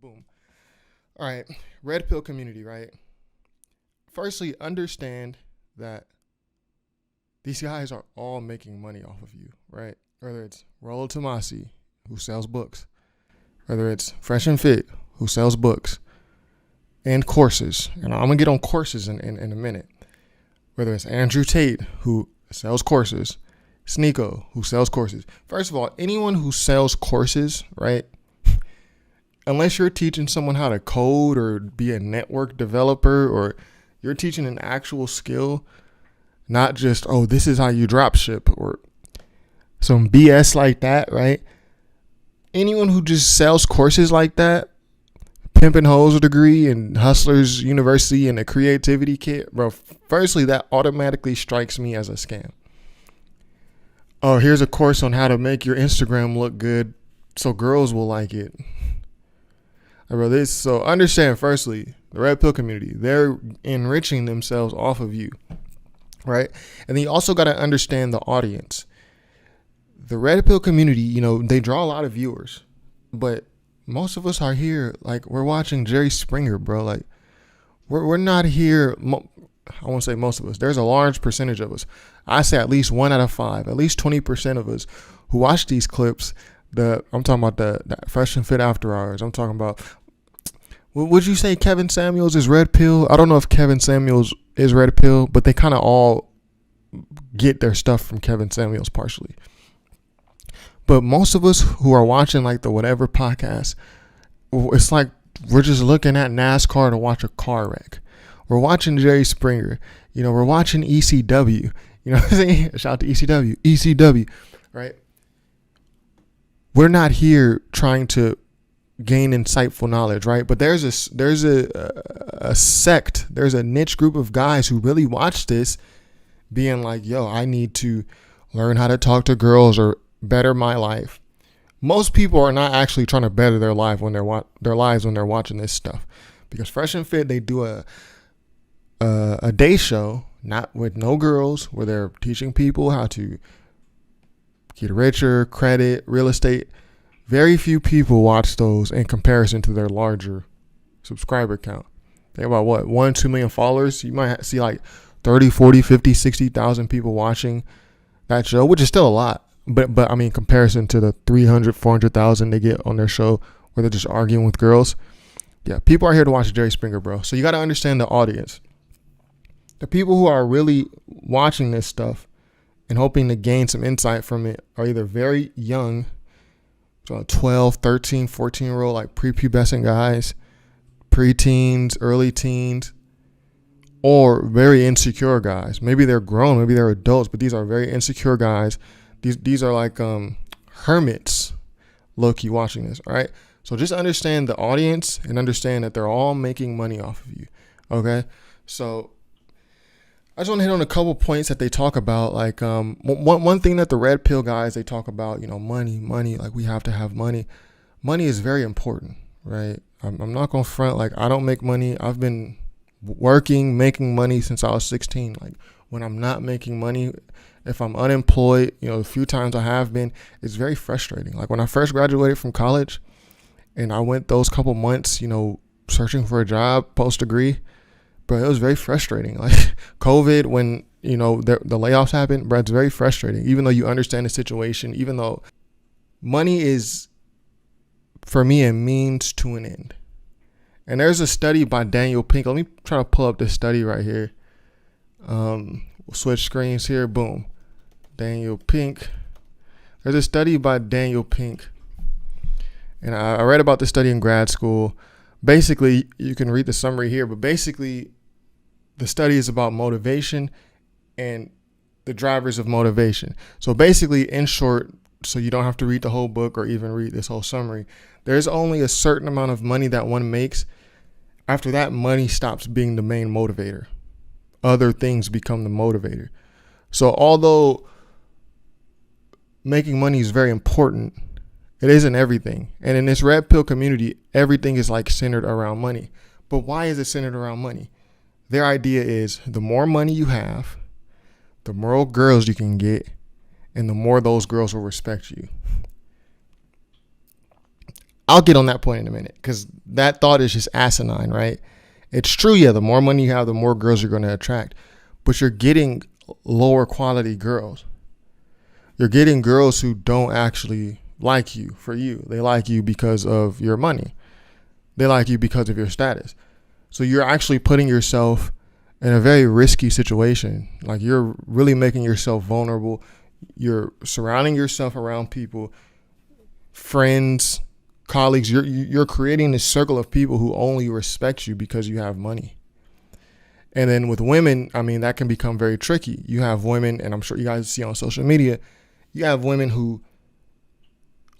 Boom. All right. Red pill community, right? Firstly, understand that these guys are all making money off of you, right? Whether it's Rollo Tomasi, who sells books, whether it's Fresh and Fit, who sells books and courses. And I'm going to get on courses in a minute. Whether it's Andrew Tate, who sells courses, Sneeko, who sells courses. First of all, anyone who sells courses, right? Unless you're teaching someone how to code or be a network developer, or you're teaching an actual skill, not just, oh, this is how you drop ship or some BS like that, right? Anyone who just sells courses like that, Pimpin' Hoes degree and Hustlers University and a creativity kit, bro, firstly, that automatically strikes me as a scam. Oh, here's a course on how to make your Instagram look good so girls will like it. Bro, so understand, firstly, the red pill community, they're enriching themselves off of you, right? And then you also got to understand the audience. The red pill community, they draw a lot of viewers, but most of us are here, like, we're watching Jerry Springer, bro. Like, we're not here. I won't say most of us. There's a large percentage of us. I say at least 1 out of 5, at least 20% of us who watch these clips. I'm talking about the Fresh and Fit After Hours. I'm talking about, would you say Kevin Samuels is red pill? I don't know if Kevin Samuels is red pill, but they kind of all get their stuff from Kevin Samuels partially. But most of us who are watching like the whatever podcast, it's like we're just looking at NASCAR to watch a car wreck. We're watching Jerry Springer. We're watching ECW. You know what I'm saying? Shout out to ECW, right? We're not here trying to gain insightful knowledge, right? But there's a sect, there's a niche group of guys who really watch this being like, yo, I need to learn how to talk to girls or better my life. Most people are not actually trying to better their lives when they're watching this stuff, because Fresh and Fit, they do a day show, not with no girls, where they're teaching people how to get richer, credit, real estate. Very few people watch those in comparison to their larger subscriber count. They have about 1-2 million followers. You might see like 30, 40, 50, 60,000 people watching that show, which is still a lot. But I mean, in comparison to the 300, 400,000 they get on their show where they're just arguing with girls. Yeah, people are here to watch Jerry Springer, bro. So you got to understand the audience. The people who are really watching this stuff and hoping to gain some insight from it are either very young, so 12, 13, 14-year-old, like prepubescent guys, preteens, early teens, or very insecure guys. Maybe they're grown, maybe they're adults, but these are very insecure guys. These are like hermits, low-key watching this, all right? So just understand the audience and understand that they're all making money off of you, okay? So I just want to hit on a couple points that they talk about. Like one thing that the red pill guys, they talk about, money, like we have to have money. Money is very important, right? I'm not going to front like I don't make money. I've been making money since I was 16. Like when I'm not making money, if I'm unemployed, the few times I have been, it's very frustrating. Like when I first graduated from college and I went those couple months, searching for a job post-degree, bro, it was very frustrating. Like COVID, when, the layoffs happened, bro, it's very frustrating. Even though you understand the situation, even though money is, for me, a means to an end. And there's a study by Daniel Pink. Let me try to pull up this study right here. We'll switch screens here. Boom. Daniel Pink. There's a study by Daniel Pink. And I read about this study in grad school. Basically, you can read the summary here, but basically the study is about motivation and the drivers of motivation. So basically, in short, so you don't have to read the whole book or even read this whole summary, there's only a certain amount of money that one makes. After that, money stops being the main motivator. Other things become the motivator. So although making money is very important, it isn't everything. And in this red pill community, everything is like centered around money. But why is it centered around money? Their idea is the more money you have, the more girls you can get, and the more those girls will respect you. I'll get on that point in a minute, because that thought is just asinine, right? It's true, yeah, the more money you have, the more girls you're going to attract. But you're getting lower quality girls. You're getting girls who don't actually like you for you. They like you because of your money. They like you because of your status. So you're actually putting yourself in a very risky situation. Like, you're really making yourself vulnerable. You're surrounding yourself around people, friends, colleagues. You're creating this circle of people who only respect you because you have money. And then with women, I mean, that can become very tricky. You have women, and I'm sure you guys see on social media, you have women who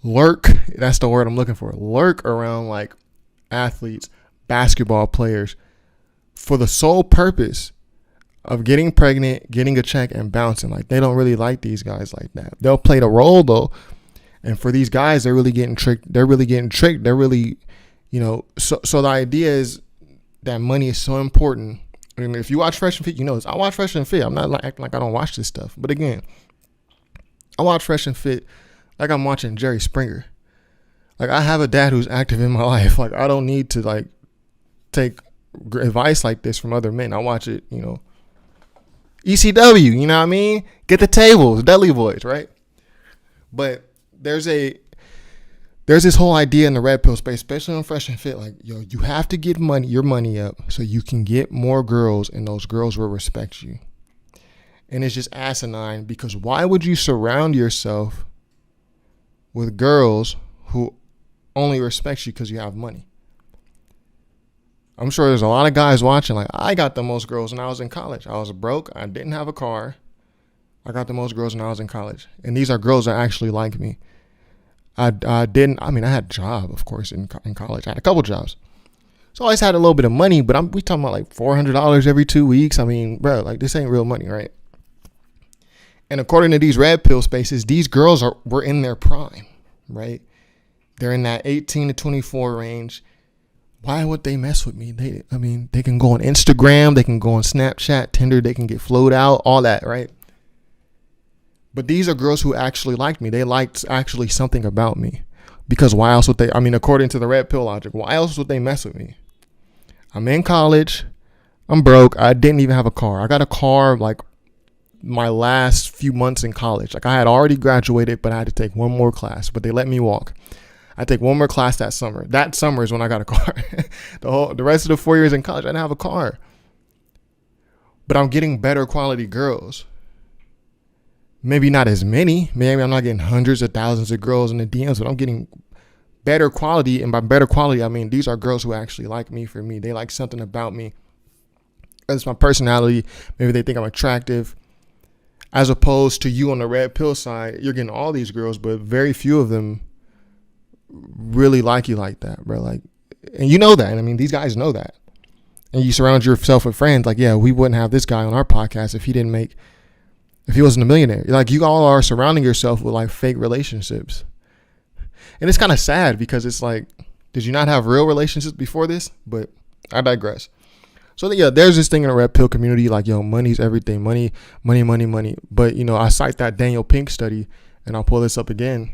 lurk, that's the word I'm looking for, lurk around like athletes, basketball players, for the sole purpose of getting pregnant, getting a check, and bouncing. Like, they don't really like these guys like that. They'll play the role though. And for these guys, they're really getting tricked. They're really, so the idea is that money is so important. I mean, if you watch Fresh and Fit, you know this. I watch Fresh and Fit. I'm not acting like I don't watch this stuff. But again, I watch Fresh and Fit like I'm watching Jerry Springer. Like, I have a dad who's active in my life. Like, I don't need to like take advice like this from other men. I watch it, ECW, you know what I mean? Get the tables, Dudley Boys, right? But there's this whole idea in the red pill space, especially on Fresh and Fit, like, you have to get your money up so you can get more girls, and those girls will respect you. And it's just asinine, because why would you surround yourself with girls who only respect you because you have money? I'm sure there's a lot of guys watching, like, I got the most girls when I was in college. I was broke. I didn't have a car. I got the most girls when I was in college. And these are girls that actually like me. I had a job, of course, in college. I had a couple jobs. So I always had a little bit of money, but we talking about like $400 every 2 weeks. I mean, bro, like, this ain't real money, right? And according to these red pill spaces, these girls were in their prime, right? They're in that 18 to 24 range. Why would they mess with me? They can go on Instagram, they can go on Snapchat, Tinder, they can get flowed out, all that, right? But these are girls who actually liked me. They liked actually something about me. Because why else would according to the red pill logic, why else would they mess with me? I'm in college. I'm broke. I didn't even have a car. I got a car like my last few months in college. Like, I had already graduated, but I had to take one more class, but they let me walk. I take one more class that summer. That summer is when I got a car. The rest of the 4 years in college, I didn't have a car. But I'm getting better quality girls. Maybe not as many. Maybe I'm not getting hundreds of thousands of girls in the DMs, but I'm getting better quality. And by better quality, I mean these are girls who actually like me for me. They like something about me. It's my personality. Maybe they think I'm attractive. As opposed to you on the red pill side, you're getting all these girls, but very few of them really like you like that, bro. Like, and you know that. And I mean, these guys know that. And you surround yourself with friends. Like, yeah, we wouldn't have this guy on our podcast if he wasn't a millionaire. Like, you all are surrounding yourself with like fake relationships. And it's kind of sad, because it's like, did you not have real relationships before this? But I digress. So yeah, there's this thing in the red pill community, like, money's everything. Money. But, I cite that Daniel Pink study, and I'll pull this up again.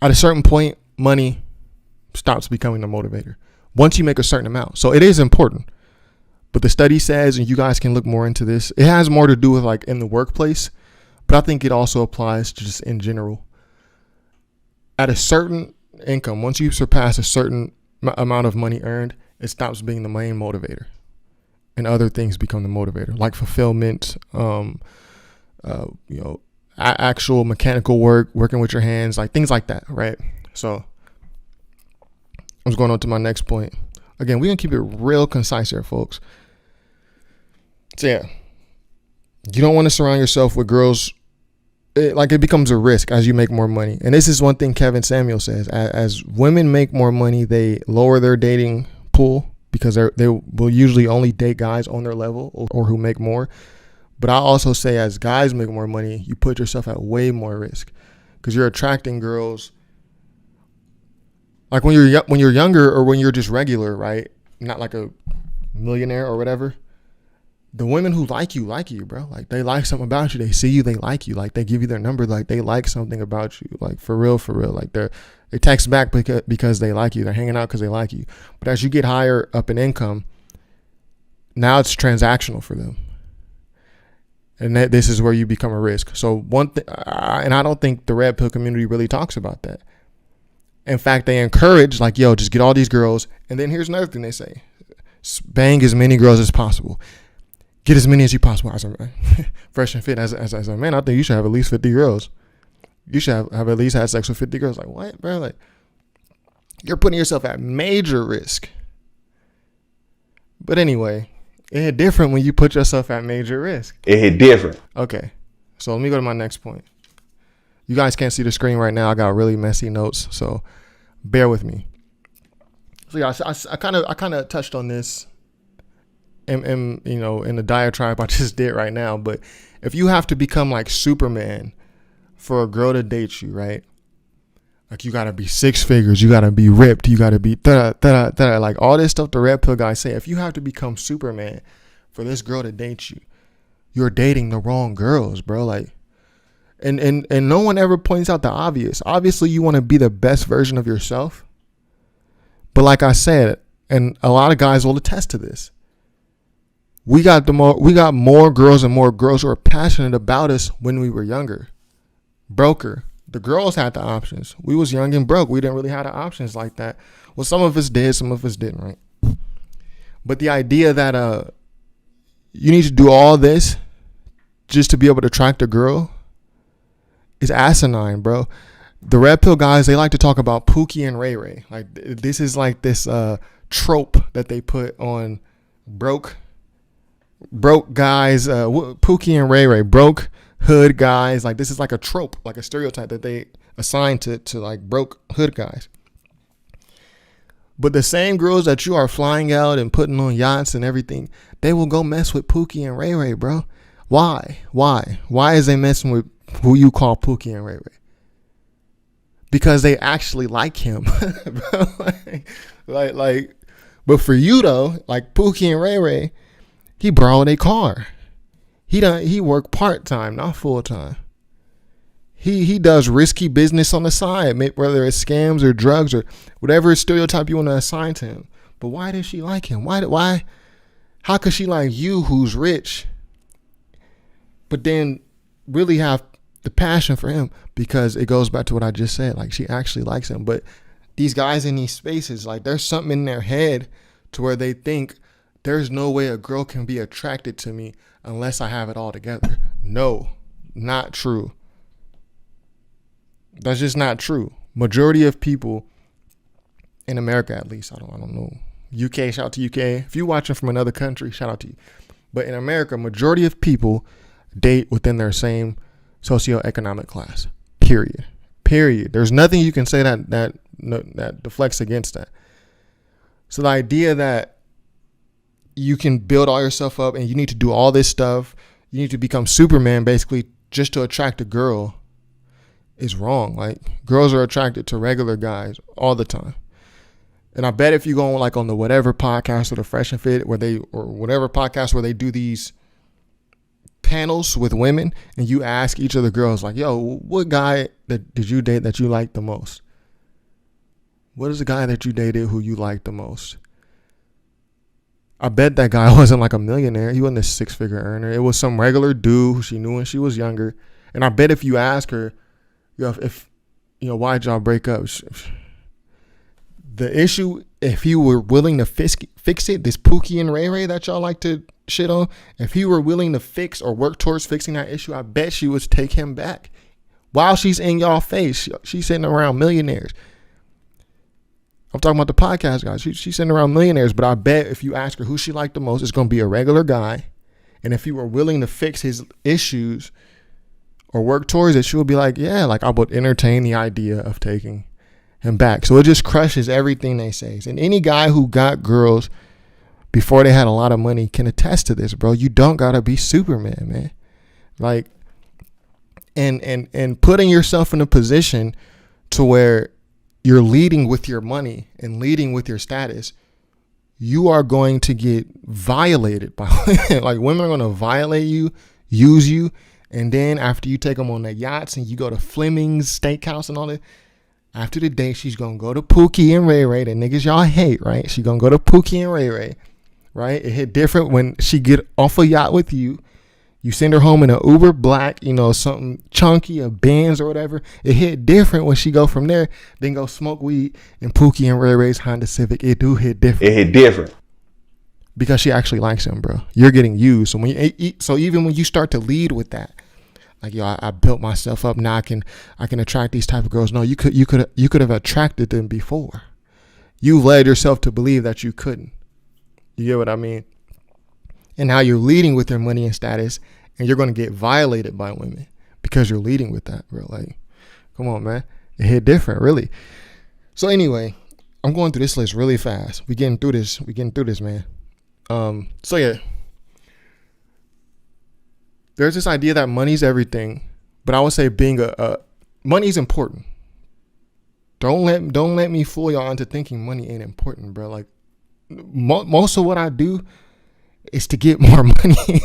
At a certain point, money stops becoming the motivator once you make a certain amount. So it is important. But the study says, and you guys can look more into this, it has more to do with like in the workplace, but I think it also applies to just in general. At a certain income, once you surpass a certain amount of money earned, it stops being the main motivator, and other things become the motivator, like fulfillment, actual mechanical work, working with your hands, like things like that, right? So I'm just going on to my next point. Again, we're going to keep it real concise here, folks. So yeah, you don't want to surround yourself with girls. It becomes a risk as you make more money. And this is one thing Kevin Samuel says. As women make more money, they lower their dating pool, because they will usually only date guys on their level or who make more. But I also say, as guys make more money, you put yourself at way more risk, because you're attracting girls. Like when you're younger, or when you're just regular, right? Not like a millionaire or whatever. The women who like you, bro. Like, they like something about you. They see you, they like you. Like, they give you their number. Like, they like something about you. Like, for real. Like, they text back because they like you. They're hanging out because they like you. But as you get higher up in income, now it's transactional for them. And this is where you become a risk. So one thing, and I don't think the red pill community really talks about that. In fact, they encourage, like, yo, just get all these girls. And then here's another thing they say. Bang as many girls as possible. Get as many as you possible. As a fresh and fit, as a man, I think you should have at least 50 girls. You should have at least had sex with 50 girls. Like, what, bro? Like, you're putting yourself at major risk. But anyway, it hit different when you put yourself at major risk. It hit different. Okay. So let me go to my next point. You guys can't see the screen right now. I got really messy notes, so bear with me. So yeah, I kind of touched on this in the diatribe I just did right now. But if you have to become like Superman for a girl to date you, right? Like, you gotta be 6 figures, you gotta be ripped, you gotta be like all this stuff the red pill guys say. If you have to become Superman for this girl to date you, you're dating the wrong girls, bro. Like, and no one ever points out the obvious. Obviously, you want to be the best version of yourself. But like I said, and a lot of guys will attest to this, we got more girls and more girls who are passionate about us when we were younger. Broker. The girls had the options. We was young and broke. We didn't really have the options like that. Well, some of us did, some of us didn't, right? But the idea that you need to do all this just to be able to attract a girl is asinine, bro. The red pill guys, they like to talk about Pookie and Ray Ray. Like, this is like this trope that they put on broke guys. Pookie and Ray Ray, broke hood guys. Like, this is like a trope, like a stereotype that they assign to like broke hood guys. But the same girls that you are flying out and putting on yachts and everything, they will go mess with Pookie and Ray Ray, bro. Why is they messing with who you call Pookie and Ray Ray? Because they actually like him. like but for you though, like Pookie and Ray Ray, he borrowed a car. He work part-time, not full-time. He does risky business on the side, whether it's scams or drugs or whatever stereotype you want to assign to him. But why does she like him? Why? How could she like you, who's rich, but then really have the passion for him? Because it goes back to what I just said. Like, she actually likes him. But these guys in these spaces, like, there's something in their head to where they think there's no way a girl can be attracted to me unless I have it all together. No, not true. That's just not true. Majority of people in America, at least, I don't know. UK, shout out to UK. If you're watching from another country, shout out to you. But in America, majority of people date within their same socioeconomic class. Period. There's nothing you can say that deflects against that. So the idea that you can build all yourself up and you need to do all this stuff, you need to become Superman basically just to attract a girl, is wrong. Like, girls are attracted to regular guys all the time. And I bet if you go on like on the whatever podcast or the Fresh and Fit or whatever podcast where they do these panels with women and you ask each of the girls like, yo, what guy did you date that you liked the most? What is the guy that you dated who you liked the most? I bet that guy wasn't like a millionaire. He wasn't a 6-figure earner. It was some regular dude who she knew when she was younger. And I bet if you ask her, if why'd y'all break up? The issue, if he were willing to fix it, this Pookie and Ray Ray that y'all like to shit on, if he were willing to fix or work towards fixing that issue, I bet she would take him back. While she's in y'all face, she's sitting around millionaires. I'm talking about the podcast guys. She's sitting around millionaires, but I bet if you ask her who she liked the most, it's going to be a regular guy. And if you were willing to fix his issues or work towards it, she would be like, yeah, like I would entertain the idea of taking him back. So it just crushes everything they say. And any guy who got girls before they had a lot of money can attest to this, bro. You don't got to be Superman, man. Like, and putting yourself in a position to where you're leading with your money and leading with your status you are going to get violated by like women are going to violate you, use you, and then after you take them on the yachts and you go to Fleming's Steakhouse and all that, after the day she's going to go to Pookie and Ray Ray, the niggas y'all hate, right? She going to go to Pookie and Ray Ray, right? It hit different when she get off a yacht with you. You send her home in an Uber Black, something chunky, a Benz or whatever. It hit different when she go from there, then go smoke weed in Pookie and Ray Ray's Honda Civic. It do hit different. It hit different. Because she actually likes him, bro. You're getting used. So even when you start to lead with that, like, yo, I built myself up. Now I can attract these type of girls. No, you could have attracted them before. You led yourself to believe that you couldn't. You get what I mean? And now you're leading with your money and status, and you're going to get violated by women because you're leading with that, bro. Like, come on, man. It hit different, really. So anyway, I'm going through this list really fast. We getting through this, man. So yeah, there's this idea that money's everything, but I would say being money's important. Don't let me fool y'all into thinking money ain't important, bro. Like, most of what I do is to get more money.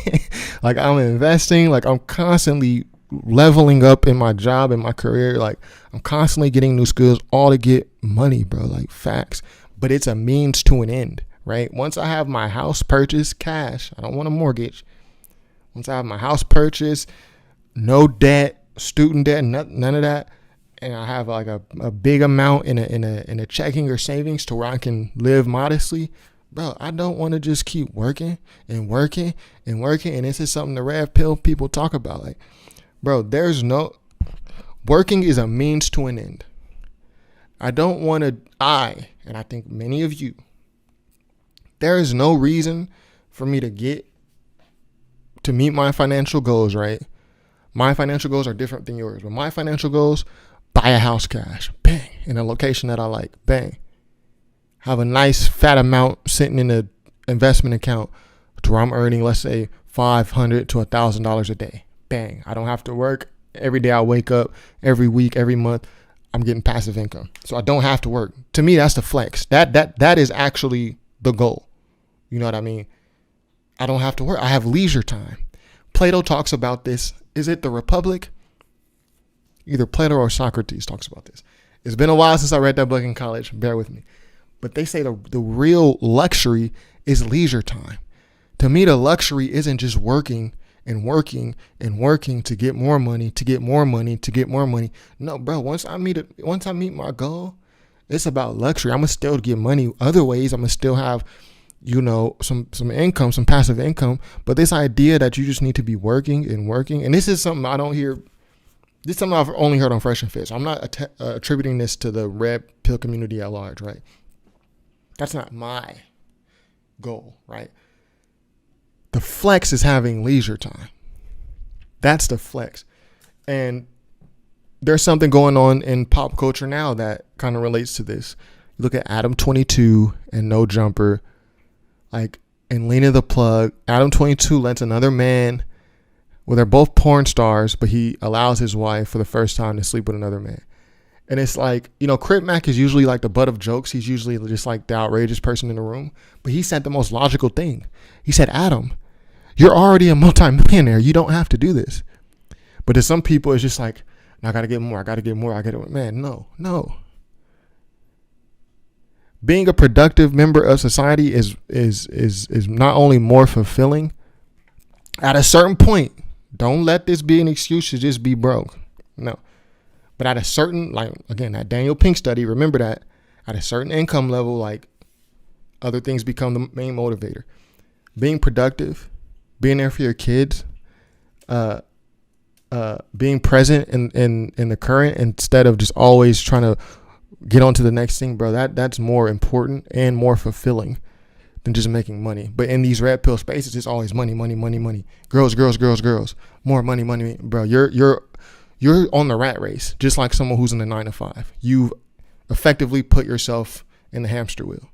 Like, I'm investing, like I'm constantly leveling up in my job, in my career. Like, I'm constantly getting new skills, all to get money, bro. Like, facts. But it's a means to an end, right? Once I have my house purchased, cash, I don't want a mortgage. Once I have my house purchased, no debt, student debt, none of that, and I have like a big amount in a checking or savings to where I can live modestly, bro, I don't want to just keep working and working and working. And this is something the red pill people talk about. Like, bro, working is a means to an end. I don't want to, and I think many of you, there is no reason for me to meet my financial goals, right? My financial goals are different than yours, but my financial goals, buy a house cash, bang, in a location that I like, bang. Have a nice fat amount sitting in an investment account to where I'm earning, let's say, $500 to $1,000 a day. Bang. I don't have to work. Every day I wake up, every week, every month, I'm getting passive income. So I don't have to work. To me, that's the flex. That is actually the goal. You know what I mean? I don't have to work. I have leisure time. Plato talks about this. Is it the Republic? Either Plato or Socrates talks about this. It's been a while since I read that book in college. Bear with me. But they say the real luxury is leisure time. To me, the luxury isn't just working and working and working to get more money, to get more money, to get more money. No, bro, once I meet my goal, it's about luxury. I'm going to still get money other ways. I'm going to still have, some income, some passive income. But this idea that you just need to be working and working, and this is something I don't hear. This is something I've only heard on Fresh and Fit. So I'm not attributing this to the red pill community at large, right? That's not my goal, right? The flex is having leisure time. That's the flex. And there's something going on in pop culture now that kind of relates to this. You look at Adam 22 and No Jumper, like, and Lena the Plug. Adam 22 lets another man, well, they're both porn stars, but he allows his wife for the first time to sleep with another man. And it's like, Crip Mac is usually like the butt of jokes. He's usually just like the outrageous person in the room. But he said the most logical thing. He said, Adam, you're already a multimillionaire. You don't have to do this. But to some people, it's just like, I got to get more. Man, no. Being a productive member of society is not only more fulfilling. At a certain point, don't let this be an excuse to just be broke. No. But at a certain, like, again, that Daniel Pink study, remember that at a certain income level, like, other things become the main motivator. Being productive, being there for your kids, being present in the current instead of just always trying to get on to the next thing, bro, that's more important and more fulfilling than just making money. But in these red pill spaces, it's always money. Girls. More money. Bro, you're on the rat race, just like someone who's in the 9-to-5. You've effectively put yourself in the hamster wheel.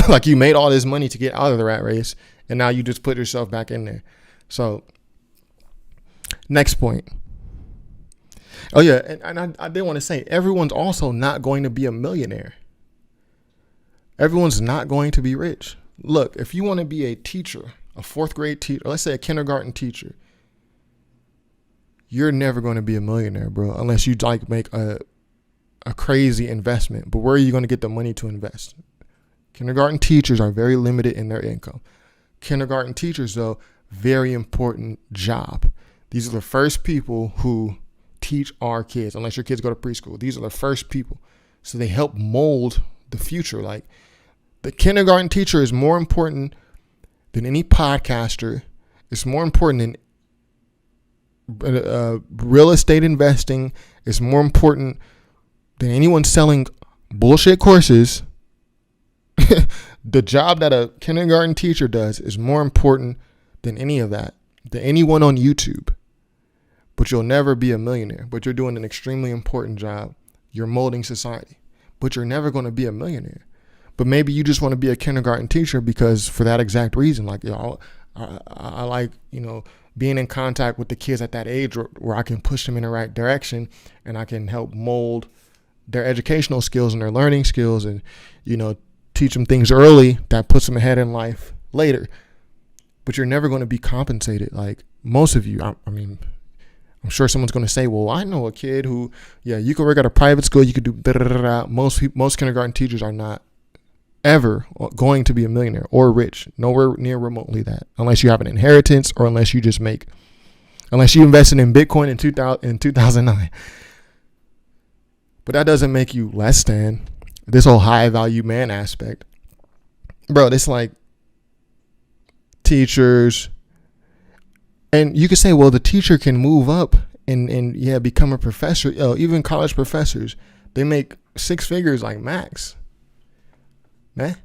Like, you made all this money to get out of the rat race, and now you just put yourself back in there. So, next point. Oh, yeah, and I did want to say, everyone's also not going to be a millionaire. Everyone's not going to be rich. Look, if you want to be a teacher, a fourth grade teacher, or let's say a kindergarten teacher, you're never going to be a millionaire, bro, unless you like make a crazy investment. But where are you going to get the money to invest? Kindergarten teachers are very limited in their income. Kindergarten teachers, though, very important job. These are the first people who teach our kids, unless your kids go to preschool. These are the first people. So they help mold the future. Like, the kindergarten teacher is more important than any podcaster. It's more important than real estate investing. It's more important than anyone selling bullshit courses. The job that a kindergarten teacher does is more important than any of that, than anyone on YouTube. But you'll never be a millionaire. But you're doing an extremely important job. You're molding society. But you're never going to be a millionaire. But maybe you just want to be a kindergarten teacher because for that exact reason, like, I like, being in contact with the kids at that age where I can push them in the right direction and I can help mold their educational skills and their learning skills and, teach them things early that puts them ahead in life later. But you're never going to be compensated. Like most of you, I'm sure someone's going to say, well, I know a kid who, you can work at a private school. You could do da-da-da-da. Most kindergarten teachers are not ever going to be a millionaire or rich. Nowhere near remotely that, unless you have an inheritance or unless you invested in Bitcoin in 2009. But that doesn't make you less than. This whole high value man aspect, bro, it's like teachers, and you could say, well, the teacher can move up and become a professor. Even college professors, they make 6 figures like max, man.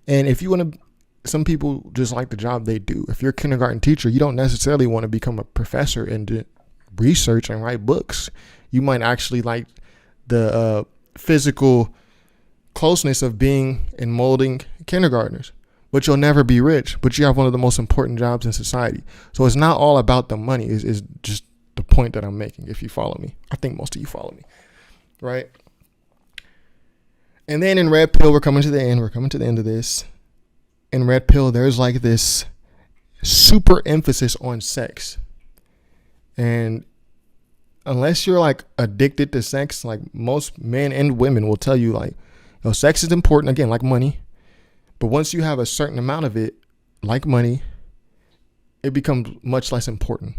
And if you want to, some people just like the job they do. If you're a kindergarten teacher, you don't necessarily want to become a professor and do research and write books. You might actually like the physical closeness of being and molding kindergartners. But you'll never be rich, but you have one of the most important jobs in society. So it's not all about the money. It's just the point that I'm making, if you follow me. I think most of you follow me, right? And then in Red Pill, we're coming to the end. We're coming to the end of this. In Red Pill, there's like this super emphasis on sex. And unless you're like addicted to sex, like most men and women will tell you, like, sex is important, again, like money. But once you have a certain amount of it, like money, it becomes much less important.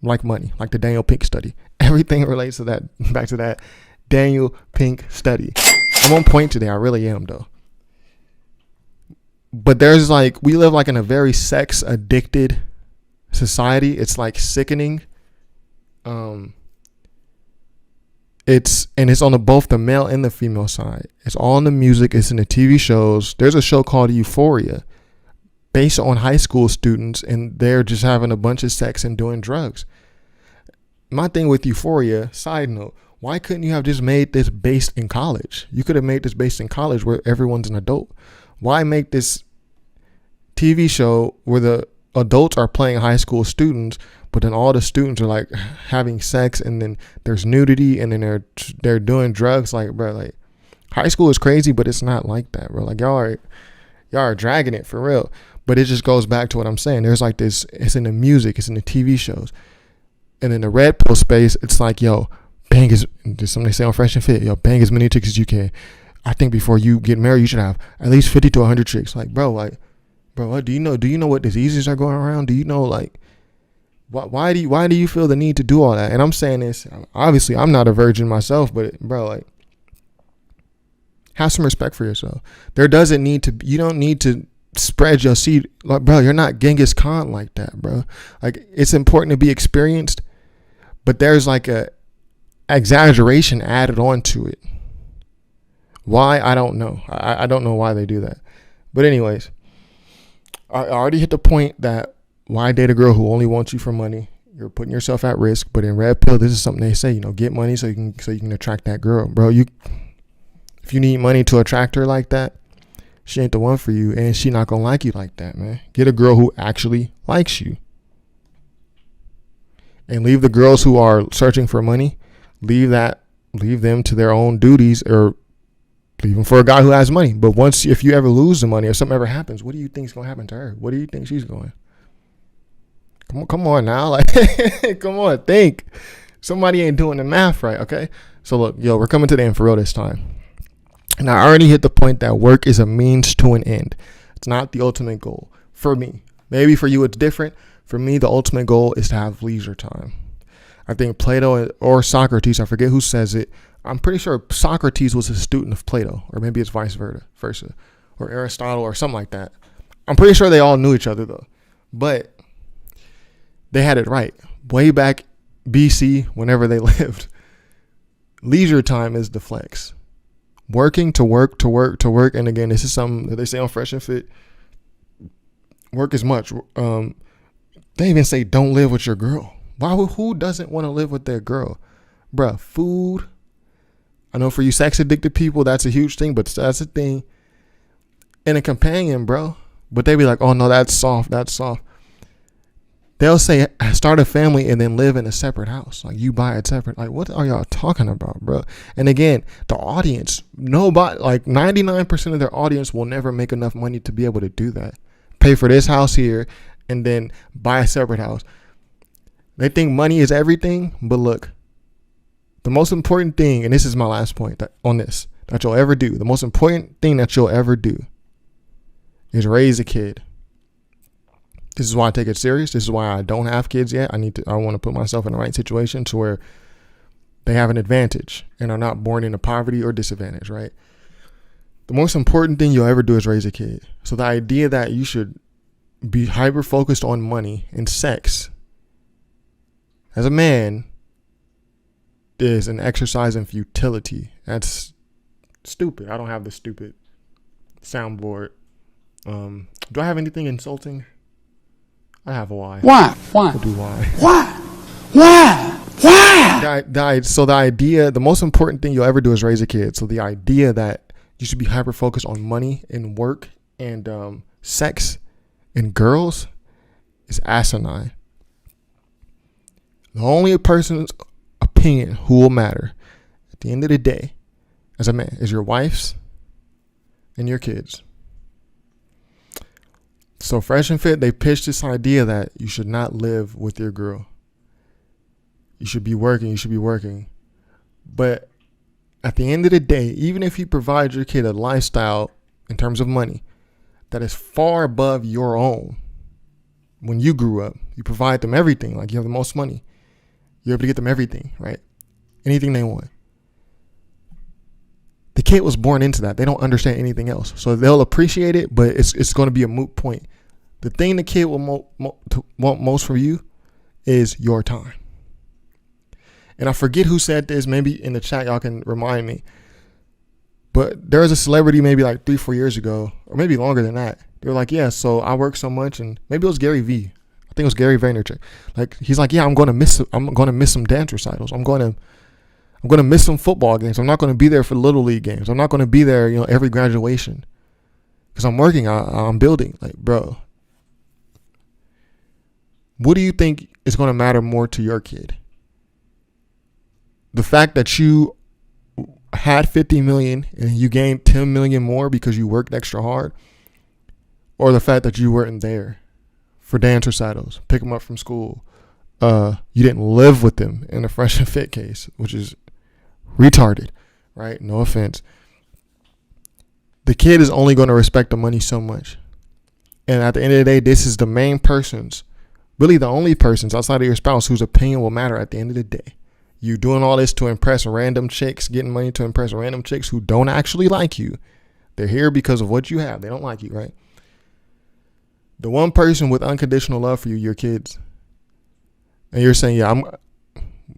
Like money, like the Daniel Pink study. Everything relates to that, back to that Daniel Pink study. I'm on point today. I really am, though. But there's like, we live like in a very sex addicted society. It's like sickening. It's on both the male and the female side. It's all in the music. It's in the TV shows. There's a show called Euphoria based on high school students, and they're just having a bunch of sex and doing drugs. My thing with Euphoria, side note, why couldn't you have just made this based in college? You could have made this based in college where everyone's an adult. Why make this TV show where the adults are playing high school students, but then all the students are like having sex, and then there's nudity, and then they're doing drugs? Like, bro, like high school is crazy, but it's not like that, bro. Like y'all are dragging it for real. But it just goes back to what I'm saying. There's like this, it's in the music, it's in the TV shows. And in the Red Pill space, it's like, bang somebody say on Fresh and Fit, bang as many chicks as you can. I think before you get married, you should have at least 50 to 100 chicks. Like, bro, what do you know what diseases are going around? Do you know, like, why do you feel the need to do all that? And I'm saying this, obviously I'm not a virgin myself, but bro, like, have some respect for yourself. You don't need to spread your seed. Like, bro, you're not Genghis Khan like that, bro. Like, it's important to be experienced, but there's like a exaggeration added on to it. Why? I don't know. I don't know why they do that. But anyways, I already hit the point that why date a girl who only wants you for money? You're putting yourself at risk. But in Red Pill, this is something they say, get money so you can attract that girl, bro. If you need money to attract her like that, she ain't the one for you, and she not gonna like you like that, man. Get a girl who actually likes you, and leave the girls who are searching for money. Leave them to their own duties, or Leave him for a guy who has money. But if you ever lose the money or something ever happens, what do you think is going to happen to her? What do you think she's going? Come on now. Like, come on, think. Somebody ain't doing the math right, okay? So look, we're coming to the end for real this time. And I already hit the point that work is a means to an end. It's not the ultimate goal for me. Maybe for you it's different. For me, the ultimate goal is to have leisure time. I think Plato or Socrates, I forget who says it. I'm pretty sure Socrates was a student of Plato, or maybe it's vice versa, or Aristotle or something like that. I'm pretty sure they all knew each other though. But they had it right. Way back BC, whenever they lived. Leisure time is the flex. Working to work to work to work. And again, this is something that they say on Fresh and Fit. Work is much. They even say don't live with your girl. Who doesn't want to live with their girl? Bruh, food. I know for you sex addicted people, that's a huge thing, but that's a thing. And a companion, bro. But they be like, oh no, that's soft. That's soft. They'll say start a family and then live in a separate house. Like you buy it separate. Like what are y'all talking about, bro? And again, the audience, nobody, like 99% of their audience will never make enough money to be able to do that. Pay for this house here and then buy a separate house. They think money is everything, but look, the most important thing, and this is my last point that you'll ever do. The most important thing that you'll ever do is raise a kid. This is why I take it serious. This is why I don't have kids yet. I want to put myself in the right situation to where they have an advantage and are not born into poverty or disadvantage, right? The most important thing you'll ever do is raise a kid. So the idea that you should be hyper focused on money and sex as a man is an exercise in futility. That's stupid. I don't have the stupid soundboard. Do I have anything insulting? I have a why. Why? I'll do why. Why? So the idea, the most important thing you'll ever do is raise a kid. So the idea that you should be hyper focused on money and work and sex and girls is asinine. The only person's opinion who will matter at the end of the day as a man is your wife's and your kids. So Fresh and Fit, they pitched this idea that you should not live with your girl. You should be working. But at the end of the day, even if you provide your kid a lifestyle in terms of money that is far above your own, when you grew up, you provide them everything. Like you have the most money. You're able to get them everything, right? Anything they want. The kid was born into that. They don't understand anything else. So they'll appreciate it, but it's going to be a moot point. The thing the kid will want most from you is your time. And I forget who said this. Maybe in the chat, y'all can remind me. But there was a celebrity maybe like 3-4 years ago, or maybe longer than that. They were like, yeah, so I work so much, and maybe it was Gary Vee. I think it was Gary Vaynerchuk. Like he's like, yeah, I'm going to miss some dance recitals. I'm going to miss some football games. I'm not going to be there for little league games. I'm not going to be there, every graduation, because I'm working. I'm building. Like, bro, what do you think is going to matter more to your kid? The fact that you had 50 million and you gained 10 million more because you worked extra hard, or the fact that you weren't there for dance recitals, pick them up from school. You didn't live with them in the Fresh and Fit case, which is retarded, right? No offense. The kid is only going to respect the money so much. And at the end of the day, this is the main person's, really the only person's outside of your spouse whose opinion will matter at the end of the day. You doing all this to impress random chicks, getting money to impress random chicks who don't actually like you. They're here because of what you have. They don't like you, right? The one person with unconditional love for you, your kids. And you're saying, yeah,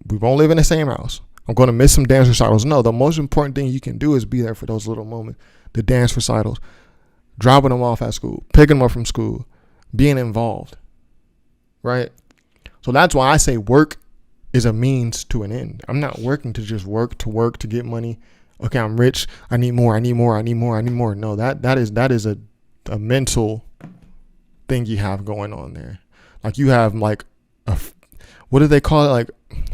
we won't live in the same house. I'm going to miss some dance recitals. No, the most important thing you can do is be there for those little moments. The dance recitals, dropping them off at school, picking them up from school, being involved, right? So that's why I say work is a means to an end. I'm not working to just work to get money. Okay, I'm rich. I need more. No, that is a mental thing you have going on there. Like you have like what do they call it? Like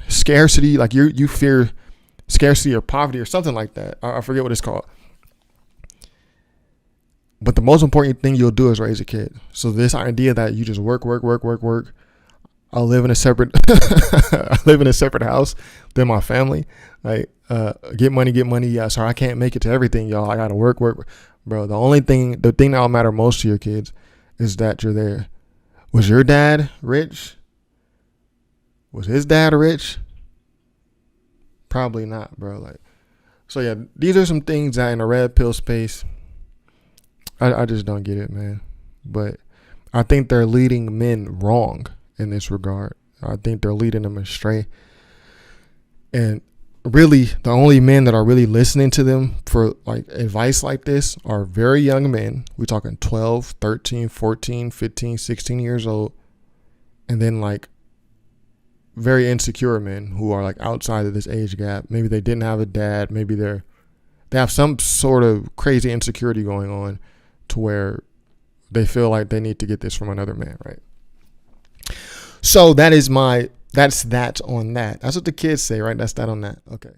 scarcity. Like you fear scarcity or poverty or something like that. I forget what it's called. But the most important thing you'll do is raise a kid. So this idea that you just work, I live in a separate house than my family. Like, get money. Yeah, sorry, I can't make it to everything, y'all. I gotta work. Bro, the thing that'll matter most to your kids is that you're there. Was your dad rich? Was his dad rich? Probably not, bro. Like, so yeah, these are some things that in the red pill space, I just don't get it, man. But I think they're leading men wrong in this regard. I think they're leading them astray. And really, the only men that are really listening to them for like advice like this are very young men. We're talking 12, 13, 14, 15, 16 years old. And then like very insecure men who are like outside of this age gap. Maybe they didn't have a dad. Maybe they have some sort of crazy insecurity going on to where they feel like they need to get this from another man, right? So that's that on that. That's what the kids say, right? That's that on that. Okay.